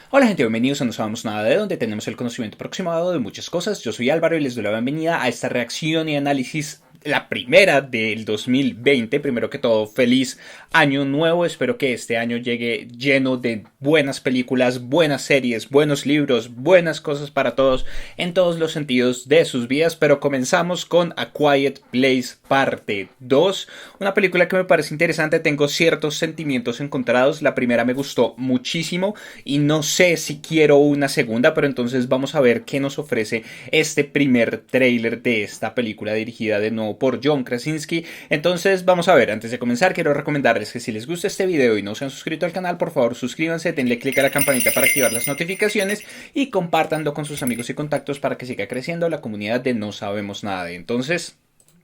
Hola gente, bienvenidos a No Sabemos Nada de, donde tenemos el conocimiento aproximado de muchas cosas. Yo soy Álvaro y les doy la bienvenida a esta reacción y análisis, la primera del 2020. Primero que todo, feliz año nuevo. Espero que este año llegue lleno de buenas películas, buenas series, buenos libros, buenas cosas para todos en todos los sentidos de sus vidas. Pero comenzamos con A Quiet Place parte 2, una película que me parece interesante. Tengo ciertos sentimientos encontrados. La primera me gustó muchísimo y no sé si quiero una segunda, pero entonces vamos a ver qué nos ofrece este primer tráiler de esta película dirigida de nuevo por John Krasinski. Entonces vamos a ver, antes de comenzar quiero recomendarles que si les gusta este video y no se han suscrito al canal, por favor suscríbanse, denle click a la campanita para activar las notificaciones y compártanlo con sus amigos y contactos para que siga creciendo la comunidad de No Sabemos Nada de. Entonces,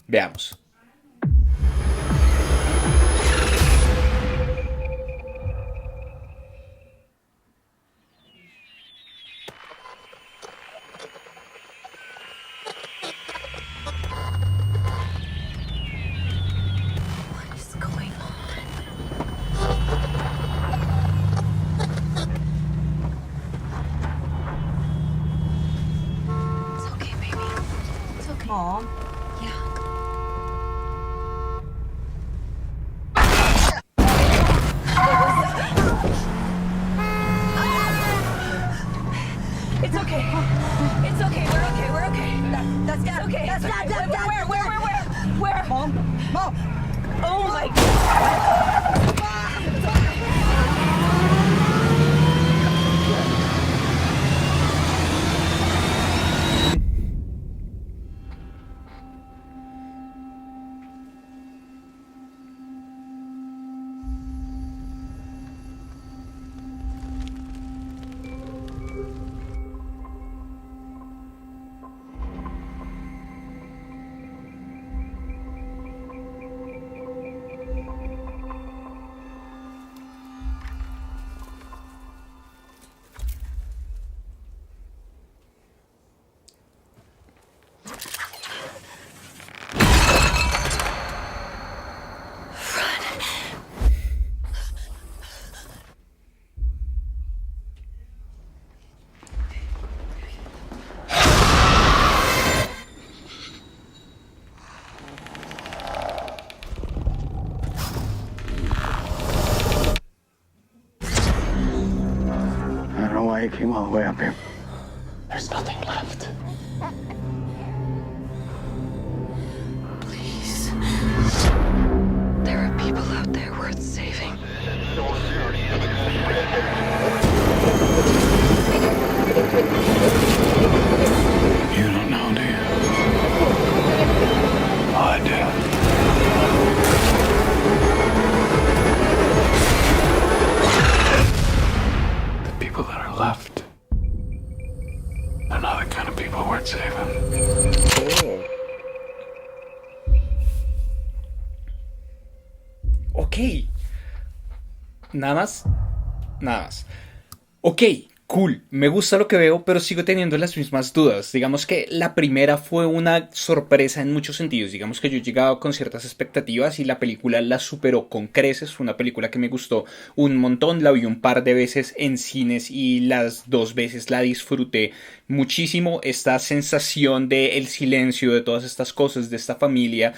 veamos. What is going on? It's okay, baby. It's okay. Mom, Yeah. it's okay. It's okay. We're okay. We're okay. That's It's okay. That's It's not. okay. Where? Mom. Oh my God. I don't know why you came all the way up here. There's nothing left. Please. There are people out there worth saving. You don't know, do you? Oh, I do. The people that are left, they're not the kind of people worth saving. Ok. Nada más. Nada más. Ok, cool. Me gusta lo que veo, pero sigo teniendo las mismas dudas. Digamos que la primera fue una sorpresa en muchos sentidos. Digamos que yo llegaba con ciertas expectativas y la película la superó con creces. Fue una película que me gustó un montón. La vi un par de veces en cines y las dos veces la disfruté muchísimo. Esta sensación de el silencio, de todas estas cosas, de esta familia.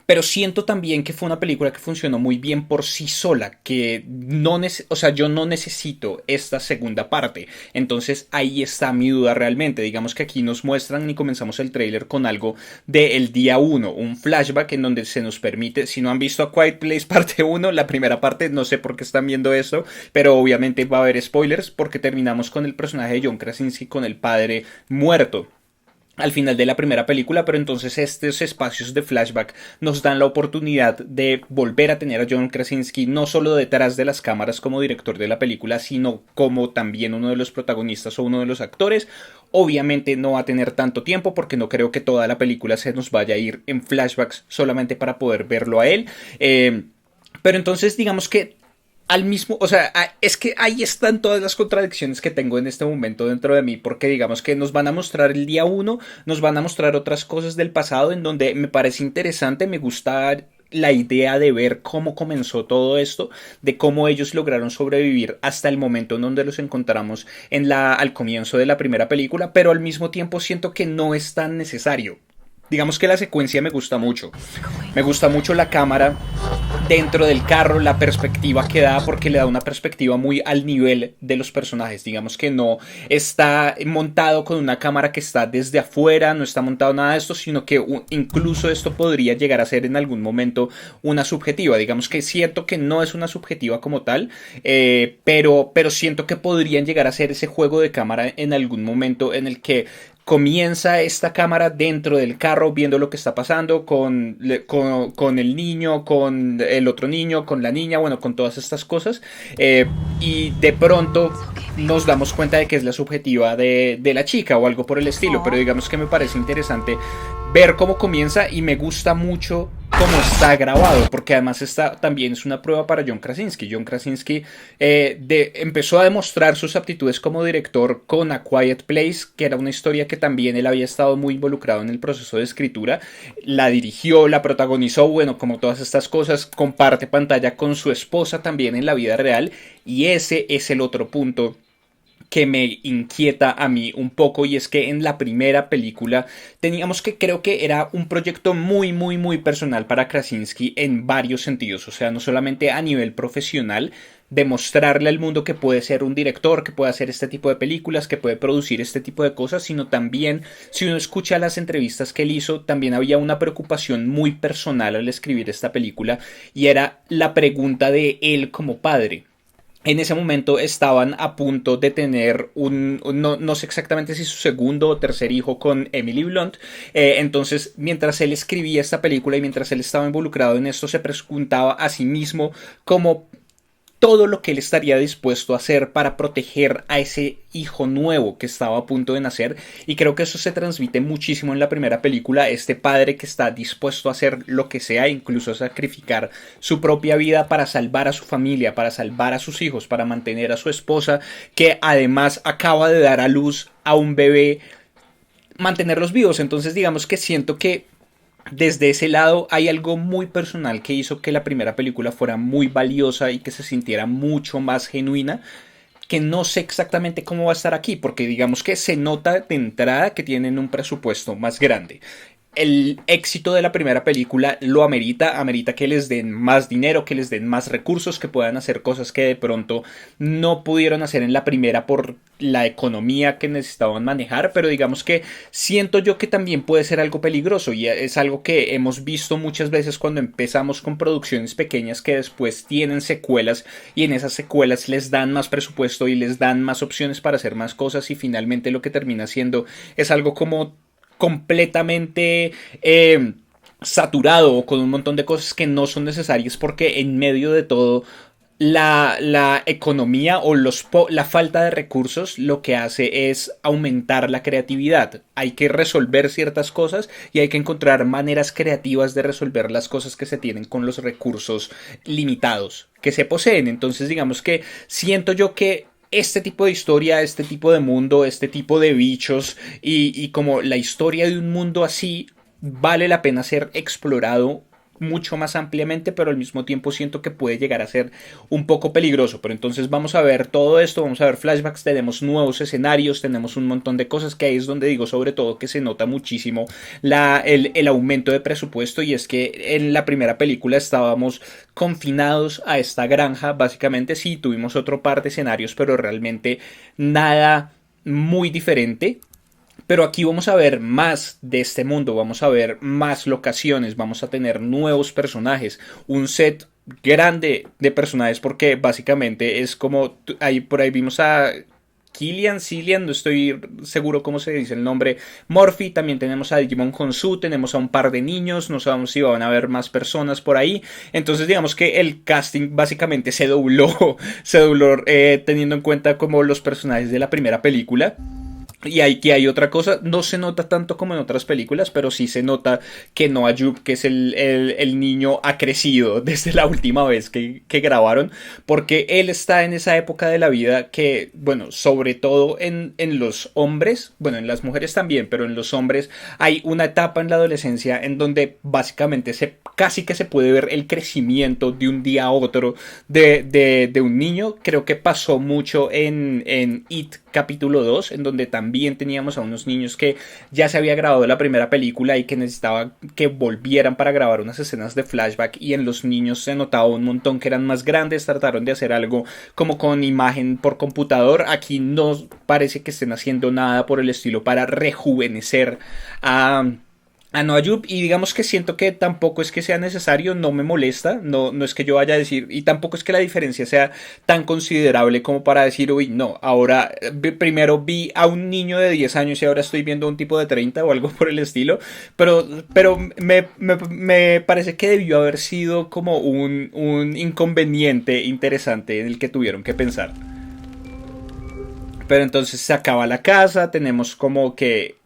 Pero siento también que fue una película que funcionó muy bien por sí sola, que no o sea, yo no necesito esta segunda parte. Entonces ahí está mi duda realmente. Digamos que aquí nos muestran y comenzamos el tráiler con algo del día uno, un flashback en donde se nos permite, si no han visto A Quiet Place parte uno, la primera parte, no sé por qué están viendo esto, pero obviamente va a haber spoilers porque terminamos con el personaje de John Krasinski, con el padre muerto al final de la primera película, pero entonces estos espacios de flashback nos dan la oportunidad de volver a tener a John Krasinski no solo detrás de las cámaras como director de la película, sino como también uno de los protagonistas o uno de los actores. Obviamente no va a tener tanto tiempo porque no creo que toda la película se nos vaya a ir en flashbacks solamente para poder verlo a él. Pero entonces digamos que al mismo, o sea, es que ahí están todas las contradicciones que tengo en este momento dentro de mí, porque digamos que nos van a mostrar el día uno, nos van a mostrar otras cosas del pasado en donde me parece interesante, me gusta la idea de ver cómo comenzó todo esto, de cómo ellos lograron sobrevivir hasta el momento en donde los encontramos al comienzo de la primera película, pero al mismo tiempo siento que no es tan necesario. Digamos que la secuencia me gusta mucho. Me gusta mucho la cámara dentro del carro, la perspectiva que da, porque le da una perspectiva muy al nivel de los personajes. Digamos que no está montado con una cámara que está desde afuera, no está montado nada de esto, sino que incluso esto podría llegar a ser en algún momento una subjetiva. Digamos que siento que no es una subjetiva como tal, pero siento que podrían llegar a ser ese juego de cámara en algún momento en el que comienza esta cámara dentro del carro viendo lo que está pasando con el niño, con el otro niño, con la niña, bueno, con todas estas cosas, y de pronto nos damos cuenta de que es la subjetiva de la chica o algo por el estilo, pero digamos que me parece interesante ver cómo comienza y me gusta mucho cómo está grabado, porque además esta también es una prueba para John Krasinski. John Krasinski empezó a demostrar sus aptitudes como director con A Quiet Place, que era una historia que también él había estado muy involucrado en el proceso de escritura. La dirigió, la protagonizó, bueno, como todas estas cosas, comparte pantalla con su esposa también en la vida real, y ese es el otro punto que me inquieta a mí un poco, y es que en la primera película teníamos que, creo que era un proyecto muy muy muy personal para Krasinski en varios sentidos, o sea, no solamente a nivel profesional, demostrarle al mundo que puede ser un director, que puede hacer este tipo de películas, que puede producir este tipo de cosas, sino también, si uno escucha las entrevistas que él hizo, también había una preocupación muy personal al escribir esta película, y era la pregunta de él como padre. En ese momento estaban a punto de tener no sé exactamente si su segundo o tercer hijo con Emily Blunt. Entonces, mientras él escribía esta película y mientras él estaba involucrado en esto, se preguntaba a sí mismo como todo lo que él estaría dispuesto a hacer para proteger a ese hijo nuevo que estaba a punto de nacer, y creo que eso se transmite muchísimo en la primera película, este padre que está dispuesto a hacer lo que sea, incluso a sacrificar su propia vida para salvar a su familia, para salvar a sus hijos, para mantener a su esposa, que además acaba de dar a luz a un bebé, mantenerlos vivos. Entonces digamos que siento que desde ese lado hay algo muy personal que hizo que la primera película fuera muy valiosa y que se sintiera mucho más genuina, que no sé exactamente cómo va a estar aquí, porque digamos que se nota de entrada que tienen un presupuesto más grande. El éxito de la primera película lo amerita que les den más dinero, que les den más recursos, que puedan hacer cosas que de pronto no pudieron hacer en la primera por la economía que necesitaban manejar, pero digamos que siento yo que también puede ser algo peligroso, y es algo que hemos visto muchas veces cuando empezamos con producciones pequeñas que después tienen secuelas, y en esas secuelas les dan más presupuesto y les dan más opciones para hacer más cosas, y finalmente lo que termina siendo es algo como completamente saturado o con un montón de cosas que no son necesarias, porque en medio de todo la economía o la falta de recursos lo que hace es aumentar la creatividad. Hay que resolver ciertas cosas y hay que encontrar maneras creativas de resolver las cosas que se tienen con los recursos limitados que se poseen. Entonces digamos que siento yo que este tipo de historia, este tipo de mundo, este tipo de bichos y como la historia de un mundo así vale la pena ser explorado mucho más ampliamente, pero al mismo tiempo siento que puede llegar a ser un poco peligroso. Pero entonces vamos a ver todo esto, vamos a ver flashbacks, tenemos nuevos escenarios, tenemos un montón de cosas, que ahí es donde digo sobre todo que se nota muchísimo el aumento de presupuesto, y es que en la primera película estábamos confinados a esta granja, básicamente. Sí, tuvimos otro par de escenarios, pero realmente nada muy diferente. Pero aquí vamos a ver más de este mundo, vamos a ver más locaciones, vamos a tener nuevos personajes, un set grande de personajes, porque básicamente es como, por ahí vimos a Cillian, no estoy seguro cómo se dice el nombre, Murphy, también tenemos a Digimon Hounsou, tenemos a un par de niños, no sabemos si van a haber más personas por ahí. Entonces digamos que el casting básicamente se dobló teniendo en cuenta como los personajes de la primera película. Y aquí hay otra cosa, no se nota tanto como en otras películas, pero sí se nota que Noah Jupe, que es el niño, ha crecido desde la última vez que grabaron, porque él está en esa época de la vida que, bueno, sobre todo en los hombres, bueno, en las mujeres también, pero en los hombres hay una etapa en la adolescencia en donde básicamente casi que se puede ver el crecimiento de un día a otro de un niño. Creo que pasó mucho en It capítulo 2, en donde también teníamos a unos niños que ya se había grabado la primera película y que necesitaban que volvieran para grabar unas escenas de flashback, y en los niños se notaba un montón que eran más grandes, trataron de hacer algo como con imagen por computador. Aquí no parece que estén haciendo nada por el estilo para rejuvenecer a Noah Jupe, y digamos que siento que tampoco es que sea necesario, no me molesta, no es que yo vaya a decir, y tampoco es que la diferencia sea tan considerable como para decir, uy, no, ahora primero vi a un niño de 10 años y ahora estoy viendo a un tipo de 30 o algo por el estilo, pero me parece que debió haber sido como un inconveniente interesante en el que tuvieron que pensar. Pero entonces se acaba la casa, tenemos como que...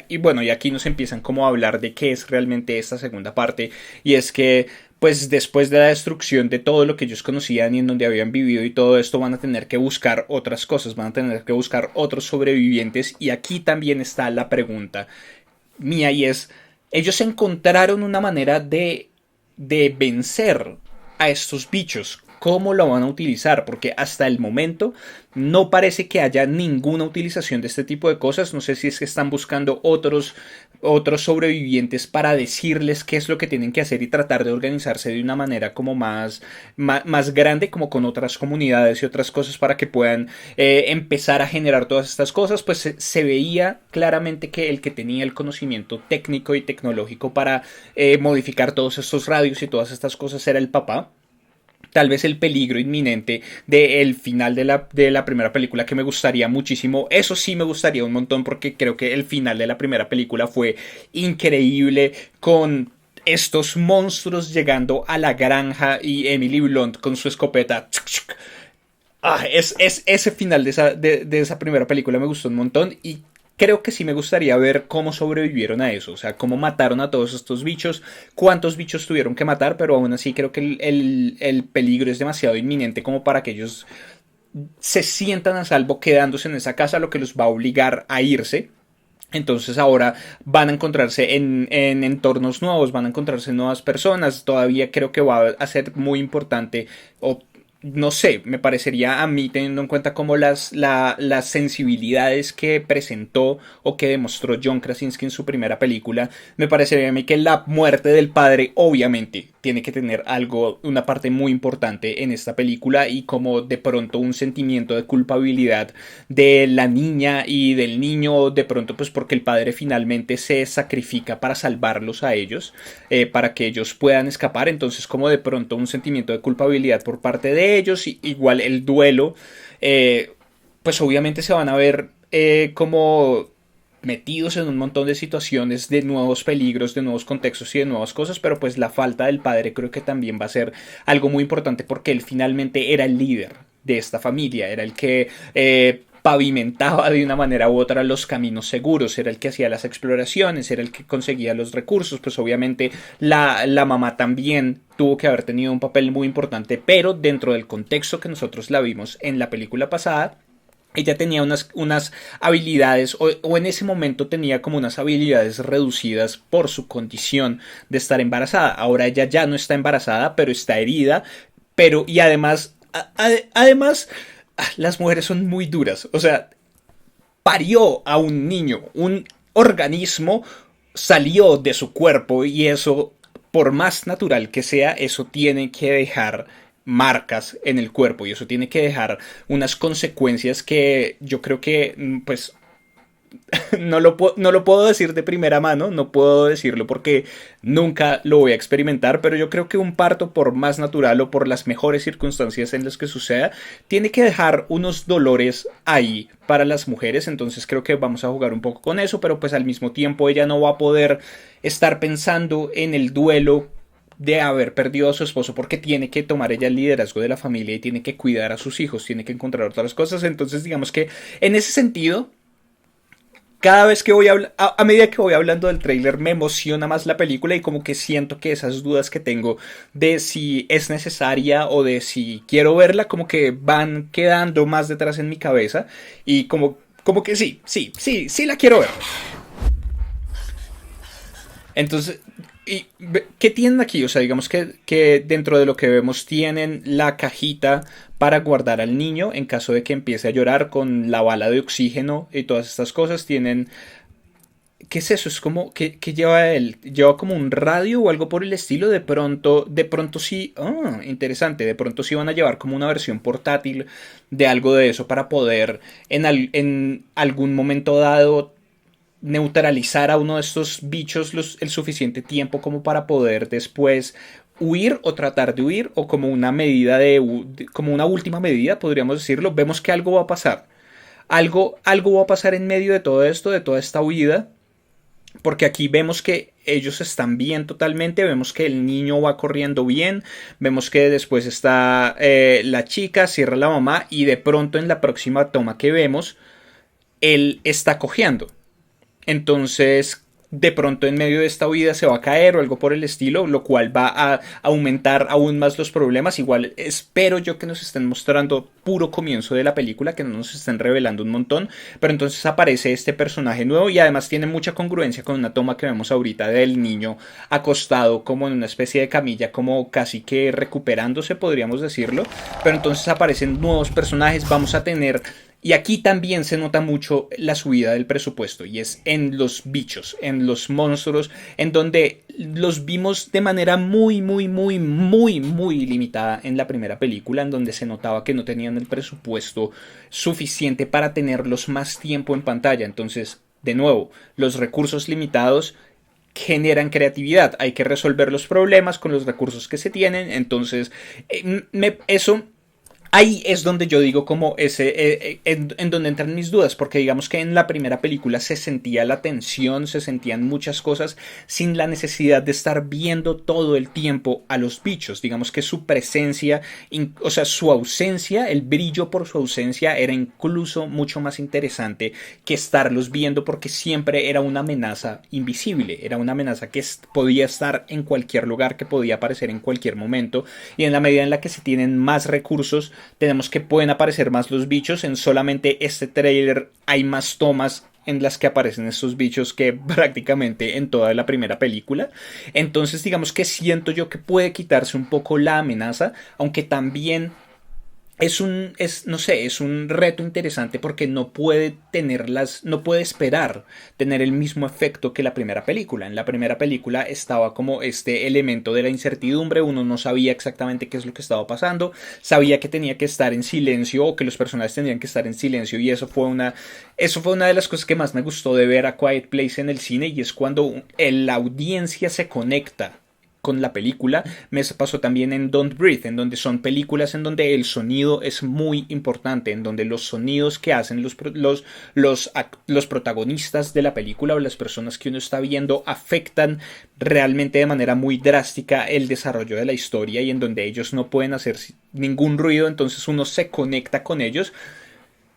Y bueno, y aquí nos empiezan como a hablar de qué es realmente esta segunda parte. Y es que, pues después de la destrucción de todo lo que ellos conocían y en donde habían vivido y todo esto, van a tener que buscar otras cosas, van a tener que buscar otros sobrevivientes. Y aquí también está la pregunta mía, y es, ellos encontraron una manera de vencer a estos bichos. ¿Cómo lo van a utilizar? Porque hasta el momento no parece que haya ninguna utilización de este tipo de cosas. No sé si es que están buscando otros sobrevivientes para decirles qué es lo que tienen que hacer y tratar de organizarse de una manera como más grande, como con otras comunidades y otras cosas para que puedan empezar a generar todas estas cosas. Pues se veía claramente que el que tenía el conocimiento técnico y tecnológico para modificar todos estos radios y todas estas cosas era el papá. Tal vez el peligro inminente del final de la primera película, que me gustaría muchísimo. Eso sí me gustaría un montón, porque creo que el final de la primera película fue increíble, con estos monstruos llegando a la granja y Emily Blunt con su escopeta. Ese final de esa primera película me gustó un montón, y creo que sí me gustaría ver cómo sobrevivieron a eso, o sea, cómo mataron a todos estos bichos, cuántos bichos tuvieron que matar, pero aún así creo que el peligro es demasiado inminente como para que ellos se sientan a salvo quedándose en esa casa, lo que los va a obligar a irse. Entonces ahora van a encontrarse en entornos nuevos, van a encontrarse nuevas personas. Todavía creo que va a ser muy importante, o no sé, me parecería a mí, teniendo en cuenta como las sensibilidades que presentó o que demostró John Krasinski en su primera película, me parecería a mí que la muerte del padre obviamente tiene que tener algo, una parte muy importante en esta película, y como de pronto un sentimiento de culpabilidad de la niña y del niño, de pronto pues porque el padre finalmente se sacrifica para salvarlos a ellos, para que ellos puedan escapar. Entonces como de pronto un sentimiento de culpabilidad por parte de ellos, y igual el duelo, pues obviamente se van a ver como metidos en un montón de situaciones, de nuevos peligros, de nuevos contextos y de nuevas cosas, pero pues la falta del padre creo que también va a ser algo muy importante, porque él finalmente era el líder de esta familia, era el que pavimentaba de una manera u otra los caminos seguros, era el que hacía las exploraciones, era el que conseguía los recursos. Pues obviamente la mamá también tuvo que haber tenido un papel muy importante, pero dentro del contexto que nosotros la vimos en la película pasada, ella tenía unas habilidades, o en ese momento tenía como unas habilidades reducidas por su condición de estar embarazada. Ahora ella ya no está embarazada, pero está herida, y además, además, las mujeres son muy duras. O sea, parió a un niño, un organismo salió de su cuerpo, y eso, por más natural que sea, eso tiene que dejar marcas en el cuerpo, y eso tiene que dejar unas consecuencias que yo creo que pues no lo puedo decir de primera mano, no puedo decirlo porque nunca lo voy a experimentar, pero yo creo que un parto, por más natural o por las mejores circunstancias en las que suceda, tiene que dejar unos dolores ahí para las mujeres. Entonces creo que vamos a jugar un poco con eso, pero pues al mismo tiempo ella no va a poder estar pensando en el duelo de haber perdido a su esposo, porque tiene que tomar ella el liderazgo de la familia y tiene que cuidar a sus hijos, tiene que encontrar otras cosas. Entonces digamos que en ese sentido cada vez que a medida que voy hablando del tráiler me emociona más la película y como que siento que esas dudas que tengo de si es necesaria o de si quiero verla como que van quedando más detrás en mi cabeza y como que sí la quiero ver. Entonces, ¿qué tienen aquí? O sea, digamos que dentro de lo que vemos tienen la cajita para guardar al niño en caso de que empiece a llorar con la bala de oxígeno y todas estas cosas. Tienen... ¿Qué es eso? Es como... ¿Qué lleva él? ¿Lleva como un radio o algo por el estilo? De pronto sí... Ah, interesante. De pronto sí van a llevar como una versión portátil de algo de eso para poder en algún momento dado neutralizar a uno de estos bichos el suficiente tiempo como para poder después huir o tratar de huir o como una medida como una última medida podríamos decirlo. Vemos que algo va a pasar, algo va a pasar en medio de todo esto, de toda esta huida, porque aquí vemos que ellos están bien totalmente, vemos que el niño va corriendo bien, vemos que después está la chica, cierra la mamá y de pronto en la próxima toma que vemos él está cojeando. Entonces, de pronto en medio de esta huida se va a caer o algo por el estilo, lo cual va a aumentar aún más los problemas. Igual espero yo que nos estén mostrando puro comienzo de la película, que no nos estén revelando un montón, pero entonces aparece este personaje nuevo y además tiene mucha congruencia con una toma que vemos ahorita del niño acostado como en una especie de camilla, como casi que recuperándose, podríamos decirlo, pero entonces aparecen nuevos personajes, vamos a tener... Y aquí también se nota mucho la subida del presupuesto y es en los bichos, en los monstruos, en donde los vimos de manera muy limitada en la primera película, en donde se notaba que no tenían el presupuesto suficiente para tenerlos más tiempo en pantalla. Entonces, de nuevo, los recursos limitados generan creatividad, hay que resolver los problemas con los recursos que se tienen, entonces eso... Ahí es donde yo digo como en donde entran mis dudas, porque digamos que en la primera película se sentía la tensión, se sentían muchas cosas sin la necesidad de estar viendo todo el tiempo a los bichos. Digamos que su presencia, o sea, su ausencia, el brillo por su ausencia era incluso mucho más interesante que estarlos viendo porque siempre era una amenaza invisible, era una amenaza que podía estar en cualquier lugar, que podía aparecer en cualquier momento y en la medida en la que se tienen más recursos tenemos que pueden aparecer más los bichos. En solamente este trailer hay más tomas en las que aparecen estos bichos que prácticamente en toda la primera película. Entonces digamos que siento yo que puede quitarse un poco la amenaza, aunque también es un reto interesante porque no puede esperar tener el mismo efecto que la primera película. En la primera película estaba como este elemento de la incertidumbre, uno no sabía exactamente qué es lo que estaba pasando, sabía que tenía que estar en silencio o que los personajes tenían que estar en silencio y eso fue una de las cosas que más me gustó de ver a Quiet Place en el cine y es cuando la audiencia se conecta con la película. Me pasó también en Don't Breathe, en donde son películas en donde el sonido es muy importante, en donde los sonidos que hacen los protagonistas de la película o las personas que uno está viendo afectan realmente de manera muy drástica el desarrollo de la historia y en donde ellos no pueden hacer ningún ruido, entonces uno se conecta con ellos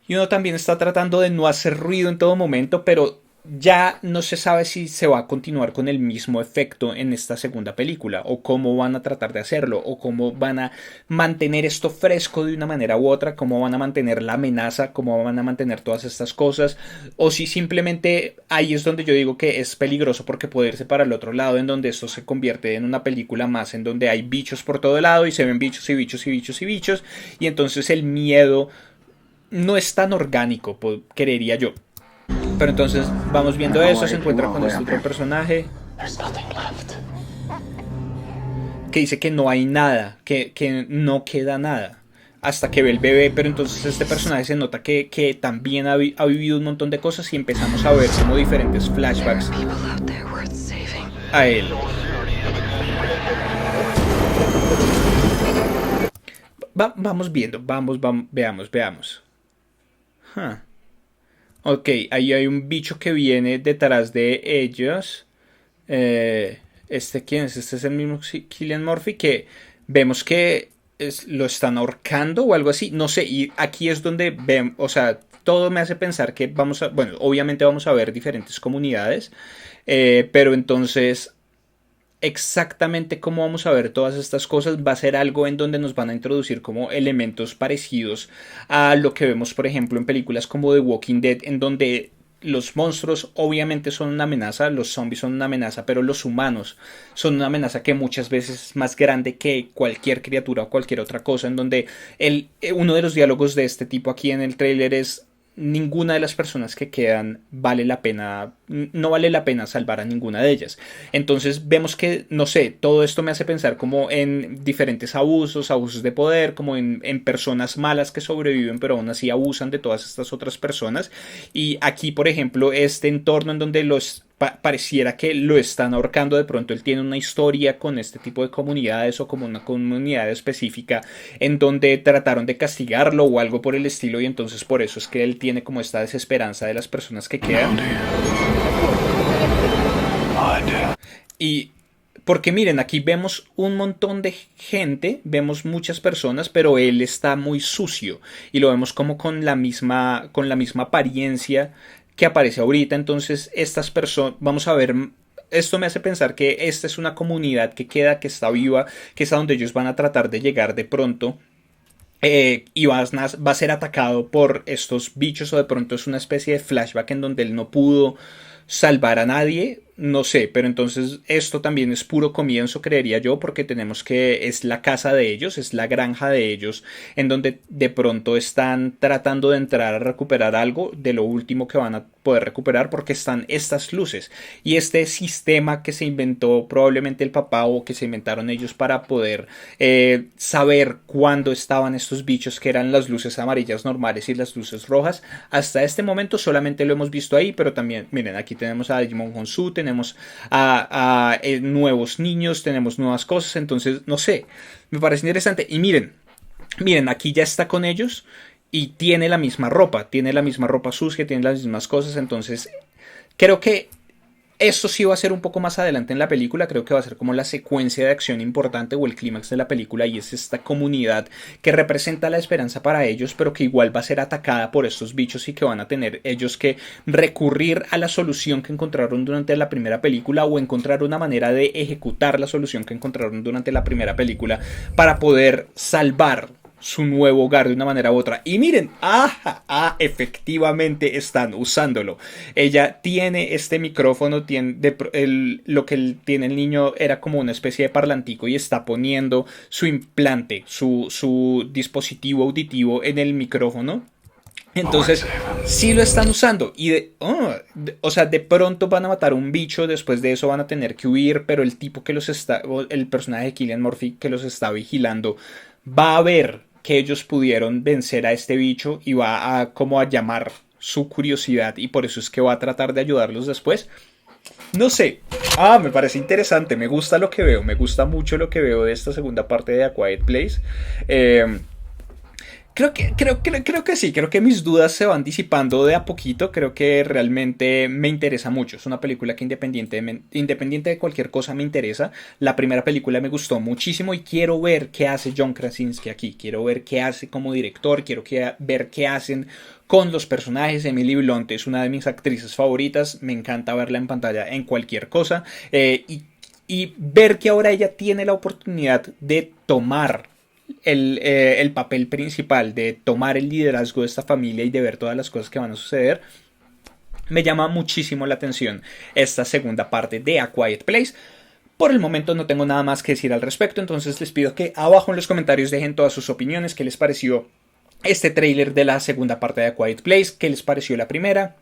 y uno también está tratando de no hacer ruido en todo momento, pero ya no se sabe si se va a continuar con el mismo efecto en esta segunda película o cómo van a tratar de hacerlo o cómo van a mantener esto fresco de una manera u otra, cómo van a mantener la amenaza, cómo van a mantener todas estas cosas o si simplemente ahí es donde yo digo que es peligroso porque puede irse para el otro lado en donde esto se convierte en una película más en donde hay bichos por todo lado y se ven bichos y bichos y bichos y bichos y entonces el miedo no es tan orgánico, creería yo. Pero entonces vamos viendo eso, se encuentra con este otro personaje que dice que no hay nada, que no queda nada hasta que ve el bebé, pero entonces este personaje se nota que también ha vivido un montón de cosas y empezamos a ver como diferentes flashbacks a él. Vamos viendo, veamos. Ok, ahí hay un bicho que viene detrás de ellos. ¿Quién es? Este es el mismo Cillian Murphy que vemos que lo están ahorcando o algo así. No sé, y aquí es donde vemos, o sea, todo me hace pensar que bueno, obviamente vamos a ver diferentes comunidades, pero entonces exactamente cómo vamos a ver todas estas cosas va a ser algo en donde nos van a introducir como elementos parecidos a lo que vemos, por ejemplo, en películas como The Walking Dead, en donde los monstruos obviamente son una amenaza, los zombies son una amenaza, pero los humanos son una amenaza que muchas veces es más grande que cualquier criatura o cualquier otra cosa, en donde uno de los diálogos de este tipo aquí en el tráiler es: ninguna de las personas que quedan vale la pena, no vale la pena salvar a ninguna de ellas. Entonces vemos que, no sé, todo esto me hace pensar como en diferentes abusos de poder, como en personas malas que sobreviven pero aún así abusan de todas estas otras personas. Y aquí, por ejemplo, este entorno en donde pareciera que lo están ahorcando, de pronto él tiene una historia con este tipo de comunidades o como una comunidad específica en donde trataron de castigarlo o algo por el estilo, y entonces por eso es que él tiene como esta desesperanza de las personas que quedan. Y porque miren, aquí vemos un montón de gente, vemos muchas personas, pero él está muy sucio y lo vemos como con la misma apariencia que aparece ahorita. Entonces estas personas, vamos a ver, esto me hace pensar que esta es una comunidad que queda, que está viva, que es a donde ellos van a tratar de llegar de pronto. Y va a ser atacado por estos bichos, o de pronto es una especie de flashback en donde él no pudo salvar a nadie, no sé, pero entonces esto también es puro comienzo, creería yo, porque tenemos que es la casa de ellos, es la granja de ellos, en donde de pronto están tratando de entrar a recuperar algo de lo último que van a poder recuperar, porque están estas luces y este sistema que se inventó probablemente el papá o que se inventaron ellos para poder saber cuándo estaban estos bichos, que eran las luces amarillas normales y las luces rojas. Hasta este momento solamente lo hemos visto ahí, pero también, miren, aquí tenemos a Digimon Honsu, tenemos a nuevos niños, tenemos nuevas cosas, entonces no sé, me parece interesante. Y miren, aquí ya está con ellos y tiene la misma ropa sucia, tiene las mismas cosas, entonces creo que esto sí va a ser un poco más adelante en la película, creo que va a ser como la secuencia de acción importante o el clímax de la película, y es esta comunidad que representa la esperanza para ellos, pero que igual va a ser atacada por estos bichos y que van a tener ellos que recurrir a la solución que encontraron durante la primera película, o encontrar una manera de ejecutar la solución que encontraron durante la primera película para poder salvar su nuevo hogar de una manera u otra. Y miren, efectivamente están usándolo. Ella tiene este micrófono, lo que tiene el niño era como una especie de parlantico, y está poniendo su implante, su dispositivo auditivo en el micrófono. Entonces, sí lo están usando. Y o sea, de pronto van a matar a un bicho, después de eso van a tener que huir, pero el tipo que el personaje de Cillian Murphy que los está vigilando, va a ver que ellos pudieron vencer a este bicho y va a como a llamar su curiosidad, y por eso es que va a tratar de ayudarlos después. No sé, me parece interesante, me gusta lo que veo, me gusta mucho lo que veo de esta segunda parte de A Quiet Place. Creo que sí, creo que mis dudas se van disipando de a poquito, creo que realmente me interesa mucho, es una película que independiente de cualquier cosa me interesa. La primera película me gustó muchísimo y quiero ver qué hace John Krasinski aquí, quiero ver qué hace como director, quiero ver qué hacen con los personajes. Emily Blunt es una de mis actrices favoritas, me encanta verla en pantalla en cualquier cosa, y ver que ahora ella tiene la oportunidad de tomar el papel principal, de tomar el liderazgo de esta familia y de ver todas las cosas que van a suceder, me llama muchísimo la atención esta segunda parte de A Quiet Place. Por el momento no tengo nada más que decir al respecto, entonces les pido que abajo en los comentarios dejen todas sus opiniones, qué les pareció este tráiler de la segunda parte de A Quiet Place, qué les pareció la primera.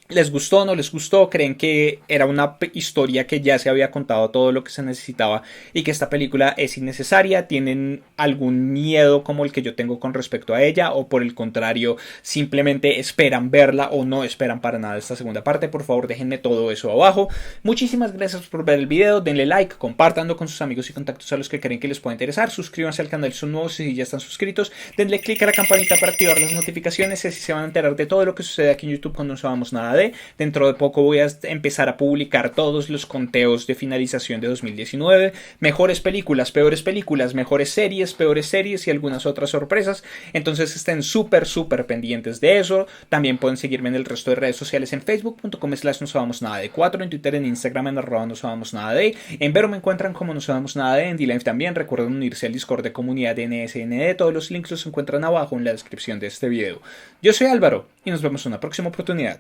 ¿Les gustó? ¿No les gustó? ¿Creen que era una historia que ya se había contado todo lo que se necesitaba y que esta película es innecesaria? ¿Tienen algún miedo como el que yo tengo con respecto a ella? ¿O por el contrario, simplemente esperan verla o no esperan para nada esta segunda parte? Por favor, déjenme todo eso abajo. Muchísimas gracias por ver el video. Denle like, compártanlo con sus amigos y contactos a los que creen que les pueda interesar. Suscríbanse al canal si son nuevos, si ya están suscritos. Denle click a la campanita para activar las notificaciones y así se van a enterar de todo lo que sucede aquí en YouTube cuando no sabemos nada de. Dentro de poco voy a empezar a publicar todos los conteos de finalización de 2019. Mejores películas, peores películas, mejores series, peores series y algunas otras sorpresas. Entonces estén súper pendientes de eso. También pueden seguirme en el resto de redes sociales en facebook.com/nosabamosnada4, en Twitter, en Instagram en @nosabamosnada. En Vero me encuentran como No Sabemos Nada en D-Live también. Recuerden unirse al Discord de comunidad de NSND. Todos los links los encuentran abajo en la descripción de este video. Yo soy Álvaro y nos vemos en una próxima oportunidad.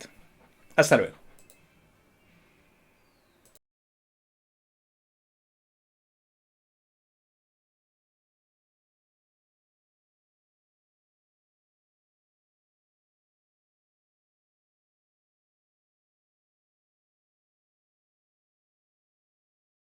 Hasta luego.